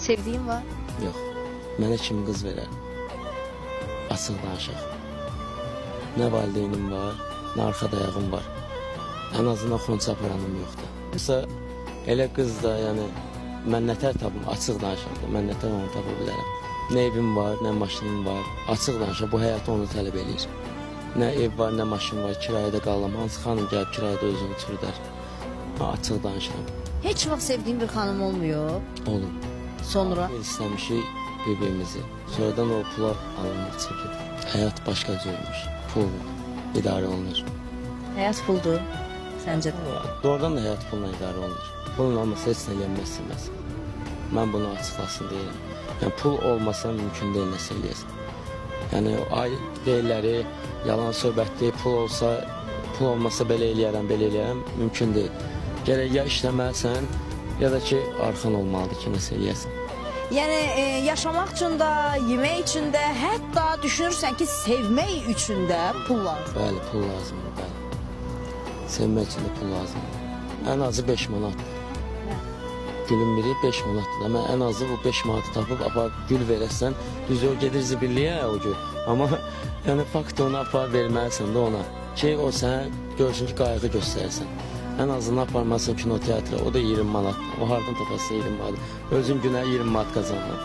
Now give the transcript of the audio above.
Sevdiyin var? Yox. Mənə kim qız verər? Açıq danışaq. Nə valideynim var, nə arxa dayağım var. Ən azından xonça aparanım yoxdur. Mesela elə qız da, yəni mən nətər tapım, açıq danışaq da, mən nətər onu tapa bilərəm. Nə evim var, nə maşınım var. Açıq danışaq, bu həyat onu tələb eləyir. Nə ev var, nə maşın var, kirayədə qalıram. Hansı xanım gəlib kirayədə özünü çürüdər. Açıq danışıram. Heç vaxt sevdiyin bir xanım olmuyor. Olun. Sonra? İstəmişik bir-birimizi. Sonradan o pula alınır, çəkir. Həyat başqa cürmüş. Pul idarə olunur. Həyat puldur. Səncə də? Doğrudan da həyat pulla idarə olunur. Pulun olmasa heç nə yenməz. Mən bunu açıqlasın deyirəm. Yəni pul olmasa mümkün deyil nəsə eləyəsən. Yəni ay deyirləri, yalan söhbətdir, pul olmasa belə eləyərəm, mümkün deyil. Gərək ya işləməlisən, ya da ki arxan olmalıdır ki nəsə eləyəsən. Yəni yaşamaq üçün də, yemək üçün də, hətta düşünürsən ki sevmək üçün də pul lazım. Bəli, pul lazımdır, bəli. Sevmək üçün də pul lazımdır. Ən azı 5 manatdır. Gülün biri 5 manatdır. Mən ən azı bu 5 manatı tapıb aparıb gül verəsən, düz o gedir zibilliyə o gül. Amma yəni fakt onu aparıb verməlisən də ona. Ki o sənə görsün ki qayğı göstərsən. Ən azından aparmasın kinoteatra, o da 20 manat. O hardan tapasın 20 manat. Özün günə 20 manat qazanırsan.